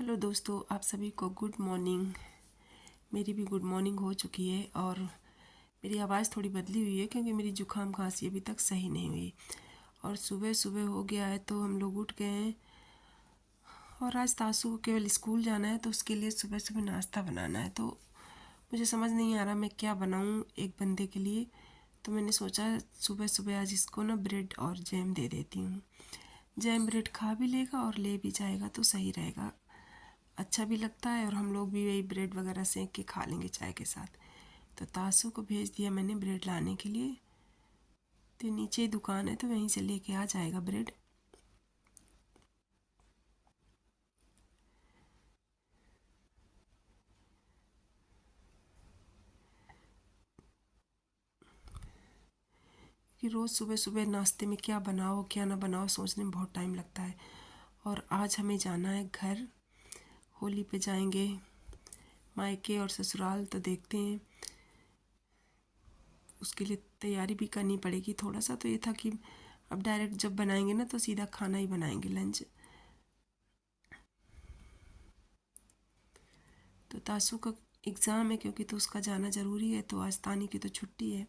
Hello दोस्तों, आप सभी को गुड मॉर्निंग। मेरी भी गुड मॉर्निंग हो चुकी है और मेरी आवाज़ थोड़ी बदली हुई है क्योंकि मेरी जुकाम खांसी अभी तक सही नहीं हुई और सुबह सुबह हो गया है तो हम लोग उठ गए हैं। और आज तासू को केवल स्कूल जाना है तो उसके लिए सुबह सुबह नाश्ता बनाना है। तो मुझे समझ नहीं आ रहा मैं क्या बनाऊं एक बंदे के लिए। तो मैंने सोचा सुबह सुबह आज इसको ना ब्रेड और जैम दे देती हूँ। जैम ब्रेड खा भी लेगा और ले भी जाएगा तो सही रहेगा, अच्छा भी लगता है और हम लोग भी वही ब्रेड वगैरह सेंक के खा लेंगे चाय के साथ। तो तासू को भेज दिया मैंने ब्रेड लाने के लिए। तो नीचे ही दुकान है तो वहीं से लेके आ जाएगा ब्रेड। कि रोज़ सुबह सुबह नाश्ते में क्या बनाओ क्या ना बनाओ सोचने में बहुत टाइम लगता है। और आज हमें जाना है घर, होली पे जाएंगे मायके और ससुराल। तो देखते हैं, उसके लिए तैयारी भी करनी पड़ेगी थोड़ा सा। तो ये था कि अब डायरेक्ट जब बनाएंगे ना तो सीधा खाना ही बनाएंगे, लंच। तो तासू का एग्ज़ाम है क्योंकि तो उसका जाना ज़रूरी है, तो आज तानी की तो छुट्टी है।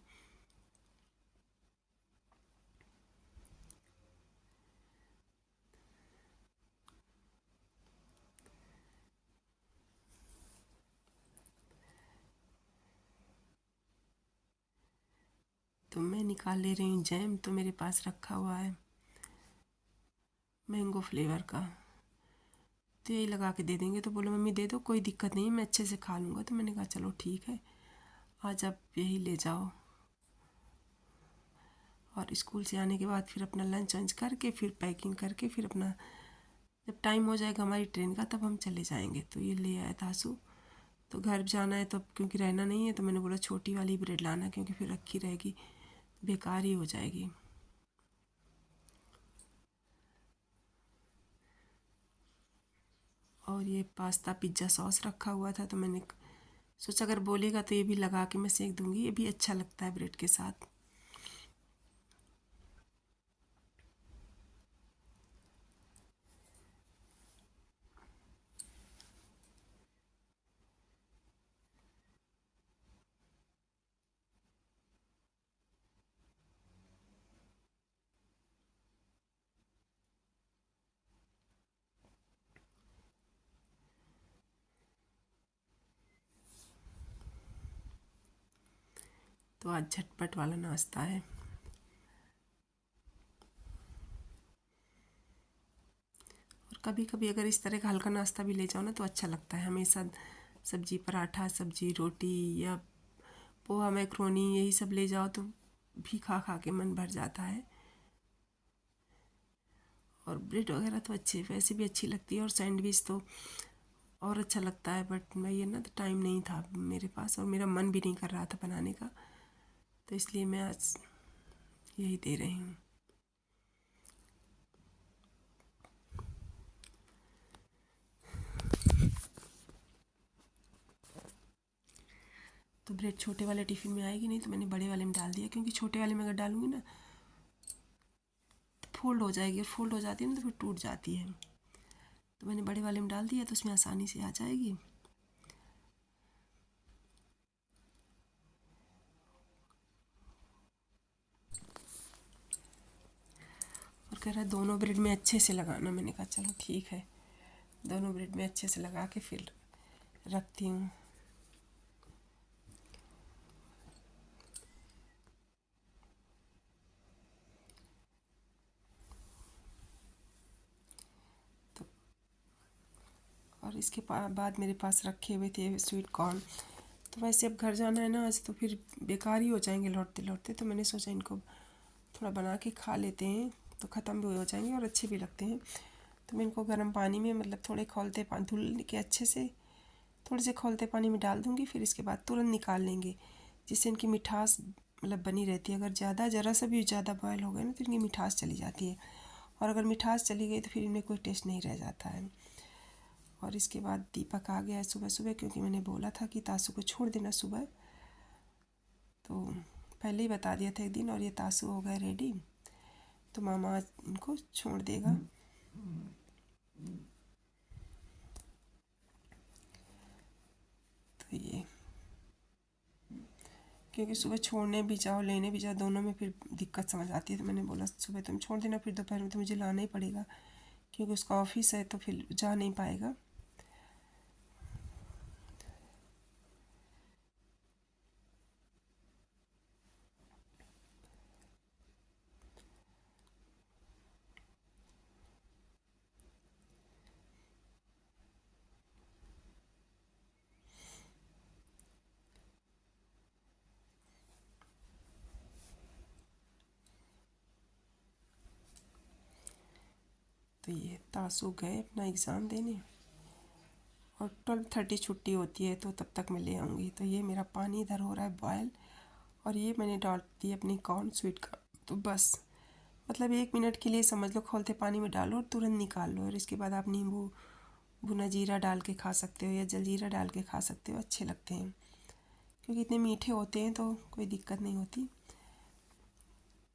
तो मैं निकाल ले रही हूँ जैम, तो मेरे पास रखा हुआ है मैंगो फ्लेवर का। तो यही लगा के दे देंगे। तो बोलो मम्मी दे दो, कोई दिक्कत नहीं है, मैं अच्छे से खा लूँगा। तो मैंने कहा चलो ठीक है, आज आप यही ले जाओ। और स्कूल से आने के बाद फिर अपना लंच वंच करके फिर पैकिंग करके फिर अपना जब टाइम हो जाएगा हमारी ट्रेन का तब हम चले जाएंगे। तो ये ले आया तासू। तो घर जाना है तो अब क्योंकि रहना नहीं है तो मैंने बोला छोटी वाली ब्रेड लाना, क्योंकि फिर रखी रहेगी बेकार ही हो जाएगी। और ये पास्ता पिज़्ज़ा सॉस रखा हुआ था तो मैंने सोचा अगर बोलेगा तो ये भी लगा के मैं सेक दूंगी, ये भी अच्छा लगता है ब्रेड के साथ। तो आज झटपट वाला नाश्ता है। और कभी कभी अगर इस तरह का हल्का नाश्ता भी ले जाओ ना तो अच्छा लगता है। हमेशा सब्जी पराठा सब्जी रोटी या पोहा मैक्रोनी यही सब ले जाओ तो भी खा खा के मन भर जाता है। और ब्रेड वगैरह तो अच्छे वैसे भी अच्छी लगती है और सैंडविच तो और अच्छा लगता है। बट मैं ये ना तो टाइम नहीं था मेरे पास और मेरा मन भी नहीं कर रहा था बनाने का, तो इसलिए मैं आज यही दे रही हूँ। तो ब्रेड छोटे वाले टिफ़िन में आएगी नहीं तो मैंने बड़े वाले में डाल दिया, क्योंकि छोटे वाले में अगर डालूँगी ना तो फोल्ड हो जाएगी और फोल्ड हो जाती है ना तो फिर टूट जाती है। तो मैंने बड़े वाले में डाल दिया तो उसमें आसानी से आ जाएगी। और कह रहा है दोनों ब्रेड में अच्छे से लगाना। मैंने कहा चलो ठीक है, दोनों ब्रेड में अच्छे से लगा के फिर रखती हूँ। तो और इसके बाद मेरे पास रखे हुए थे स्वीट कॉर्न। तो वैसे अब घर जाना है ना आज तो फिर बेकार ही हो जाएंगे लौटते लौटते, तो मैंने सोचा इनको थोड़ा बना के खा लेते हैं तो ख़त्म भी हो जाएंगे और अच्छे भी लगते हैं। तो मैं इनको गर्म पानी में मतलब थोड़े खौलते पानी धुल के अच्छे से थोड़े से खौलते पानी में डाल दूँगी। फिर इसके बाद तुरंत निकाल लेंगे, जिससे इनकी मिठास मतलब बनी रहती है। अगर ज़्यादा ज़रा सा भी ज़्यादा बॉयल हो गए ना तो इनकी मिठास चली जाती है, और अगर मिठास चली गई तो फिर इनमें कोई टेस्ट नहीं रह जाता है। और इसके बाद दीपक आ गया है सुबह सुबह, क्योंकि मैंने बोला था कि तासू को छोड़ देना सुबह, तो पहले ही बता दिया था एक दिन। और ये तासू हो गए रेडी, तो मामा आज इनको छोड़ देगा। क्योंकि सुबह छोड़ने भी जाओ लेने भी जाओ दोनों में फिर दिक्कत समझ आती है। तो मैंने बोला सुबह तुम छोड़ देना, फिर दोपहर में तो मुझे लाना ही पड़ेगा क्योंकि उसका ऑफिस है तो फिर जा नहीं पाएगा। तो ये तासु गए अपना एग्ज़ाम देने और 12:30 छुट्टी होती है तो तब तक मैं ले आऊँगी। तो ये मेरा पानी इधर हो रहा है बॉयल और ये मैंने डाल दी अपनी कॉर्न स्वीट का। तो बस मतलब 1 मिनट के लिए समझ लो, खोलते पानी में डालो और तुरंत निकाल लो। और इसके बाद आप नींबू भुना जीरा डाल के खा सकते हो या जलजीरा डाल के खा सकते हो, अच्छे लगते हैं क्योंकि इतने मीठे होते हैं तो कोई दिक्कत नहीं होती।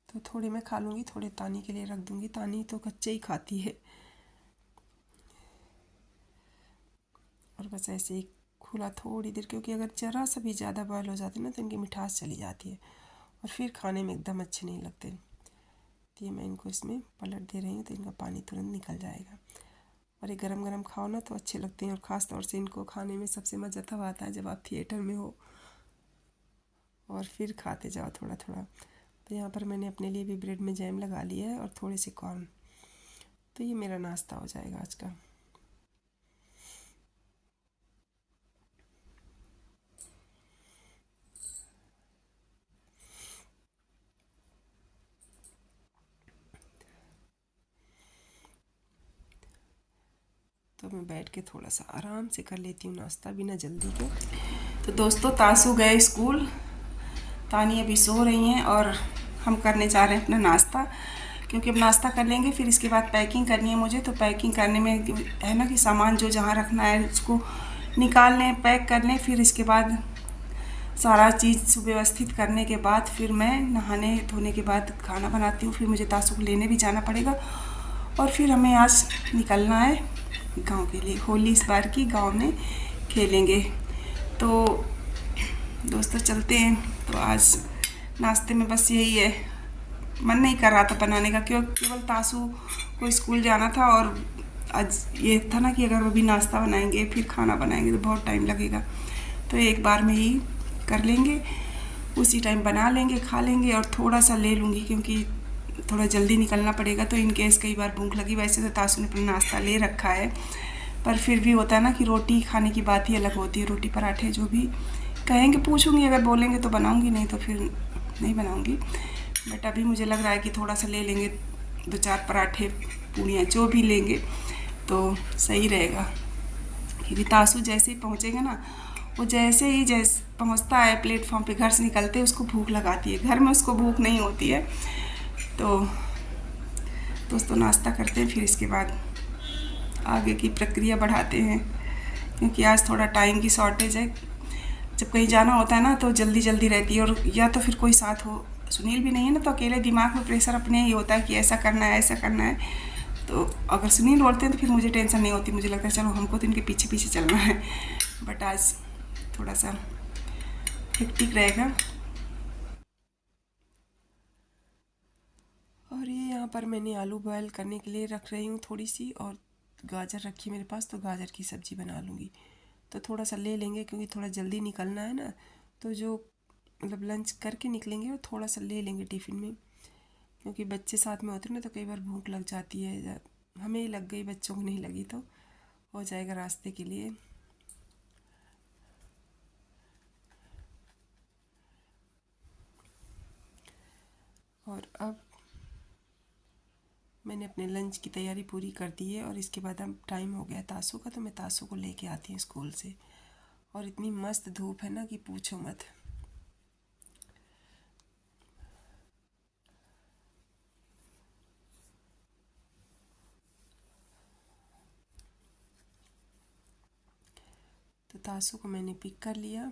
तो थोड़े मैं खा लूँगी, थोड़े तानी के लिए रख दूँगी, तानी तो कच्चे ही खाती है। और बस ऐसे ही खुला थोड़ी देर, क्योंकि अगर ज़रा सा भी ज़्यादा बॉयल हो जाती है ना तो इनकी मिठास चली जाती है और फिर खाने में एकदम अच्छे नहीं लगते। तो ये मैं इनको इसमें पलट दे रही हूँ तो इनका पानी तुरंत निकल जाएगा। और ये गरम गरम खाओ ना तो अच्छे लगते हैं। और ख़ास तौर से इनको खाने में सबसे मज़ा तब आता है जब आप थिएटर में हो और फिर खाते जाओ थोड़ा थोड़ा। तो यहाँ पर मैंने अपने लिए भी ब्रेड में जैम लगा लिया है और थोड़े से कॉर्न। तो ये मेरा नाश्ता हो जाएगा आज का। तो मैं बैठ के थोड़ा सा आराम से कर लेती हूँ नाश्ता बिना जल्दी के। तो दोस्तों तासु गए स्कूल, तानी अभी सो रही हैं और हम करने जा रहे हैं अपना नाश्ता, क्योंकि अब नाश्ता कर लेंगे फिर इसके बाद पैकिंग करनी है मुझे। तो पैकिंग करने में है ना कि सामान जो जहाँ रखना है उसको निकाल लें, पैक कर लें, फिर इसके बाद सारा चीज़ सुव्यवस्थित करने के बाद फिर मैं नहाने धोने के बाद खाना बनाती हूँ। फिर मुझे तासु को लेने भी जाना पड़ेगा और फिर हमें आज निकलना है गांव के लिए। होली इस बार की गांव में खेलेंगे। तो दोस्तों चलते हैं। तो आज नाश्ते में बस यही है, मन नहीं कर रहा था बनाने का क्योंकि केवल तासु को स्कूल जाना था और आज ये था ना कि अगर अभी नाश्ता बनाएंगे फिर खाना बनाएंगे तो बहुत टाइम लगेगा। तो एक बार में ही कर लेंगे, उसी टाइम बना लेंगे, खा लेंगे और थोड़ा सा ले लूँगी क्योंकि थोड़ा जल्दी निकलना पड़ेगा। तो इन केस कई बार भूख लगी, वैसे तो तासु ने अपना नाश्ता ले रखा है पर फिर भी होता है ना कि रोटी खाने की बात ही अलग होती है। रोटी पराठे जो भी कहेंगे पूछूंगी, अगर बोलेंगे तो बनाऊंगी, नहीं तो फिर नहीं बनाऊंगी। बट अभी मुझे लग रहा है कि थोड़ा सा ले लेंगे, 2-4 पराठे पूड़ियाँ जो भी लेंगे तो सही रहेगा। क्योंकि तासु जैसे ही पहुँचेगा ना, वो जैसे ही पहुँचता है प्लेटफॉर्म पे, घर से निकलते उसको भूख लगाती है, घर में उसको भूख नहीं होती है। तो दोस्तों नाश्ता करते हैं फिर इसके बाद आगे की प्रक्रिया बढ़ाते हैं, क्योंकि आज थोड़ा टाइम की शॉर्टेज है। जब कहीं जाना होता है ना तो जल्दी जल्दी रहती है, और या तो फिर कोई साथ हो, सुनील भी नहीं है ना तो अकेले दिमाग में प्रेशर अपने ही होता है कि ऐसा करना है ऐसा करना है। तो अगर सुनील बोलते हैं तो फिर मुझे टेंशन नहीं होती, मुझे लगता है चलो हमको तो इनके पीछे पीछे चलना है। बट आज थोड़ा सा हेक्टिक रहेगा। और ये यहाँ पर मैंने आलू बॉयल करने के लिए रख रही हूँ थोड़ी सी, और गाजर रखी मेरे पास तो गाजर की सब्ज़ी बना लूँगी। तो थोड़ा सा ले लेंगे क्योंकि थोड़ा जल्दी निकलना है ना, तो जो मतलब लंच करके निकलेंगे और थोड़ा सा ले लेंगे टिफ़िन में, क्योंकि बच्चे साथ में होते हैं ना तो कई बार भूख लग जाती है। हमें ही लग गई, बच्चों को नहीं लगी तो हो जाएगा रास्ते के लिए। और अब मैंने अपने लंच की तैयारी पूरी कर दी है और इसके बाद अब टाइम हो गया तासु का, तो मैं तासु को लेके आती हूँ स्कूल से। और इतनी मस्त धूप है ना कि पूछो मत। तो तासु को मैंने पिक कर लिया।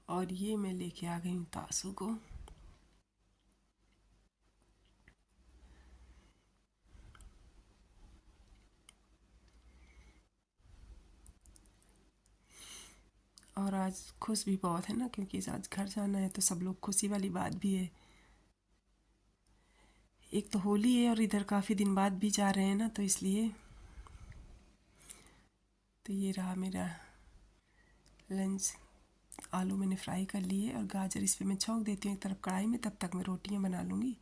और ये मैं लेके आ गई हूँ तासू को। और आज खुश भी बहुत है ना, क्योंकि आज घर जाना है तो सब लोग, खुशी वाली बात भी है। एक तो होली है और इधर काफ़ी दिन बाद भी जा रहे हैं ना, तो इसलिए। तो ये रहा मेरा लंच। आलू मैंने फ्राई कर लिए और गाजर इस पे मैं छौंक देती हूँ एक तरफ कढ़ाई में, तब तक मैं रोटियां बना लूँगी।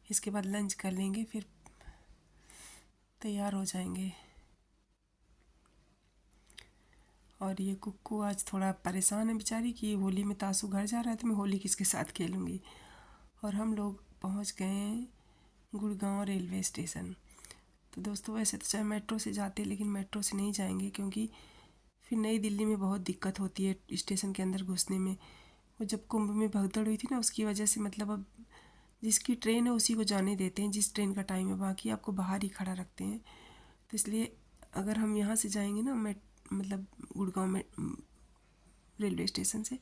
इसके बाद लंच कर लेंगे, फिर तैयार हो जाएंगे। और ये कुक्कू आज थोड़ा परेशान है बेचारी कि होली में तासू घर जा रहा है तो मैं होली किसके साथ खेलूँगी। और हम लोग पहुँच गए हैं गुड़गांव रेलवे स्टेशन। तो दोस्तों वैसे तो चाहे मेट्रो से जाते, लेकिन मेट्रो से नहीं जाएंगे क्योंकि फिर नई दिल्ली में बहुत दिक्कत होती है स्टेशन के अंदर घुसने में। वो जब कुंभ में भगदड़ हुई थी ना, उसकी वजह से मतलब अब जिसकी ट्रेन है उसी को जाने देते हैं, जिस ट्रेन का टाइम है, बाकी आपको बाहर ही खड़ा रखते हैं। तो इसलिए अगर हम यहाँ से जाएंगे ना, मतलब गुड़गांव में रेलवे स्टेशन से,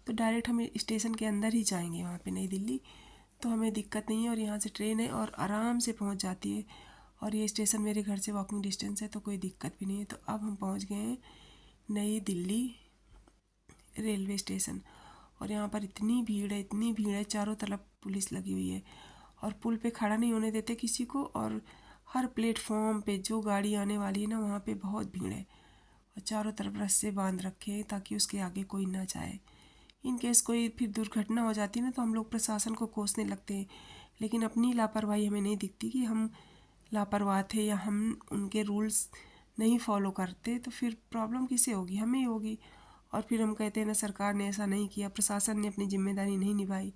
तो डायरेक्ट हम स्टेशन के अंदर ही जाएंगे वहाँ पे नई दिल्ली, तो हमें दिक्कत नहीं है। और यहाँ से ट्रेन है और आराम से पहुँच जाती है, और ये स्टेशन मेरे घर से वॉकिंग डिस्टेंस है, तो कोई दिक्कत भी नहीं है। तो अब हम पहुँच गए हैं नई दिल्ली रेलवे स्टेशन। और यहाँ पर इतनी भीड़ है, इतनी भीड़ है, चारों तरफ पुलिस लगी हुई है और पुल पे खड़ा नहीं होने देते किसी को। और हर प्लेटफॉर्म पे जो गाड़ी आने वाली है ना, वहाँ पे बहुत भीड़ है और चारों तरफ रस्से बांध रखे हैं ताकि उसके आगे कोई ना जाए। इन केस कोई फिर दुर्घटना हो जाती है ना, तो हम लोग प्रशासन को कोसने लगते हैं, लेकिन अपनी लापरवाही हमें नहीं दिखती कि हम लापरवाह थे या हम उनके रूल्स नहीं फॉलो करते। तो फिर प्रॉब्लम किसे होगी? हमें ही होगी। और फिर हम कहते हैं ना, सरकार ने ऐसा नहीं किया, प्रशासन ने अपनी जिम्मेदारी नहीं निभाई।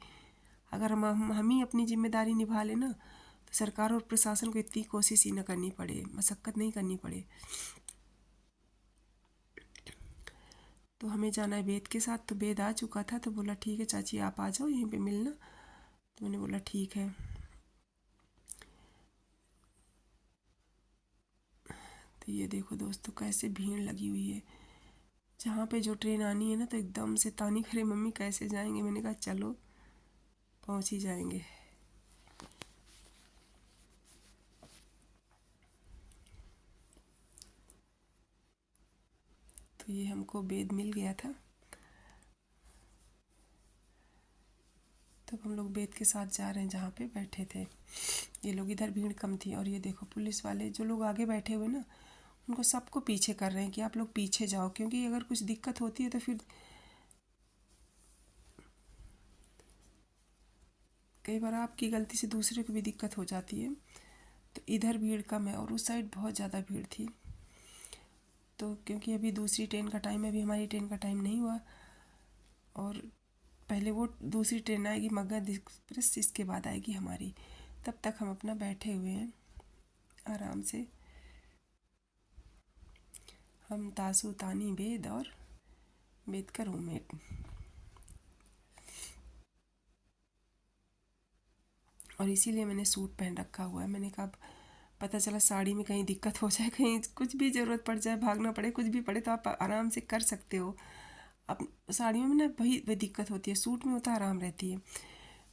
अगर हम ही अपनी जिम्मेदारी निभा लेना, तो सरकार और प्रशासन को इतनी कोशिश ही न करनी पड़े, मशक्क़त नहीं करनी पड़े। तो हमें जाना है वेद के साथ। तो वेद आ चुका था, तो बोला ठीक है चाची आप आ जाओ यहीं पे मिलना। तो मैंने बोला ठीक है। तो ये देखो दोस्तों कैसे भीड़ लगी हुई है। जहाँ पे जो ट्रेन आनी है ना, तो एकदम से तानी करे मम्मी कैसे जाएंगे। मैंने कहा चलो पहुँच ही जाएंगे। तो ये हमको वेद मिल गया था, तब हम लोग वेद के साथ जा रहे हैं जहाँ पे बैठे थे। ये लोग, इधर भीड़ कम थी। और ये देखो पुलिस वाले जो लोग आगे बैठे हुए ना, उनको सबको पीछे कर रहे हैं कि आप लोग पीछे जाओ, क्योंकि अगर कुछ दिक्कत होती है तो फिर कई बार आपकी गलती से दूसरे को भी दिक्कत हो जाती है। तो इधर भीड़ कम है और उस साइड बहुत ज़्यादा भीड़ थी। तो क्योंकि अभी दूसरी ट्रेन का टाइम है, अभी हमारी ट्रेन का टाइम नहीं हुआ, और पहले वो दूसरी ट्रेन आएगी मगध एक्सप्रेस, इसके बाद आएगी हमारी। तब तक हम अपना बैठे हुए हैं आराम से। हम तासु तानी वेद और वेद का रूममेट। और इसीलिए मैंने सूट पहन रखा हुआ है। मैंने कहा पता चला साड़ी में कहीं दिक्कत हो जाए, कहीं कुछ भी ज़रूरत पड़ जाए, भागना पड़े, कुछ भी पड़े, तो आप आराम से कर सकते हो। अब साड़ियों में ना वही दिक्कत होती है, सूट में होता आराम रहती है।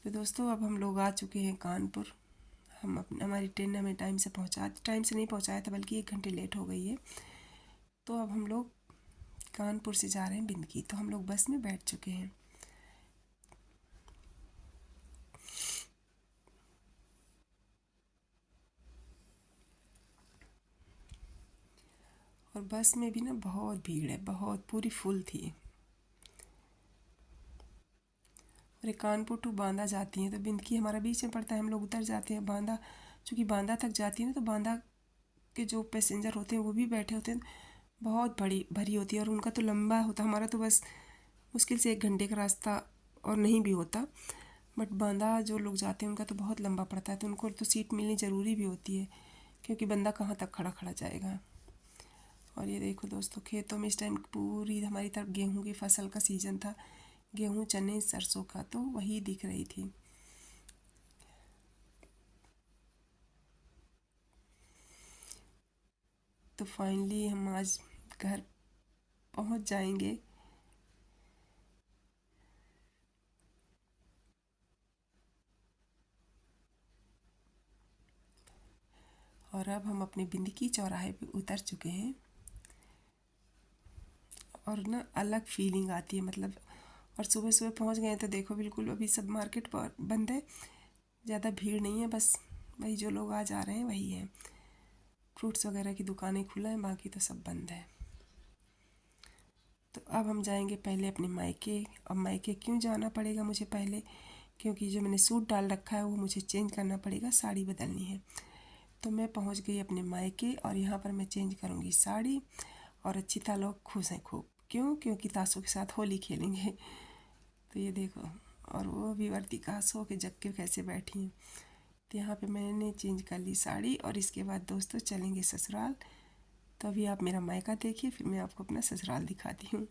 तो दोस्तों अब हम लोग आ चुके हैं कानपुर। हमारी ट्रेन ने हमें टाइम से नहीं पहुंचाया था, बल्कि 1 घंटे लेट हो गई है। तो अब हम लोग कानपुर से जा रहे हैं बिंदकी। तो हम लोग बस में बैठ चुके हैं। और बस में भी ना बहुत भीड़ है, बहुत, पूरी फुल थी। और ये कानपुर टू बांदा जाती हैं, तो बिंदकी हमारा बीच में पड़ता है, हम लोग उतर जाते हैं बांदा। चूँकि बांदा तक जाती है ना, तो बांदा के जो पैसेंजर होते हैं वो भी बैठे होते हैं, बहुत बड़ी भरी होती है। और उनका तो लंबा होता, हमारा तो बस मुश्किल से 1 घंटे का रास्ता और नहीं भी होता। बट बांदा जो लोग जाते हैं उनका तो बहुत लंबा पड़ता है, तो उनको तो सीट मिलनी ज़रूरी भी होती है, क्योंकि बंदा कहाँ तक खड़ा खड़ा जाएगा। और ये देखो दोस्तों, खेतों में इस टाइम पूरी हमारी तरफ गेहूं की फसल का सीज़न था। गेहूं, चने, सरसों का, तो वही दिख रही थी। तो फाइनली हम आज घर पहुंच जाएंगे। और अब हम अपने बिंदकी चौराहे पे उतर चुके हैं और ना अलग फीलिंग आती है मतलब। और सुबह सुबह पहुंच गए हैं तो देखो बिल्कुल अभी सब मार्केट पर बंद है, ज़्यादा भीड़ नहीं है, बस वही जो लोग आज आ रहे हैं वही है। फ्रूट्स वगैरह की दुकानें खुला हैं, बाकी तो सब बंद है। तो अब हम जाएंगे पहले अपने मायके। अब मायके क्यों जाना पड़ेगा मुझे पहले, क्योंकि जो मैंने सूट डाल रखा है वो मुझे चेंज करना पड़ेगा, साड़ी बदलनी है। तो मैं पहुंच गई अपने मायके और यहाँ पर मैं चेंज करूँगी साड़ी। और अच्छिता लोग खुश हैं खूब, क्यों? क्योंकि तासू के साथ होली खेलेंगे। तो ये देखो, और वो भी वर्तिका सो के जग के कैसे बैठी हैं। तो यहाँ पे मैंने चेंज कर ली साड़ी और इसके बाद दोस्तों चलेंगे ससुराल। तो अभी आप मेरा मायका देखिए, फिर मैं आपको अपना ससुराल दिखाती हूँ।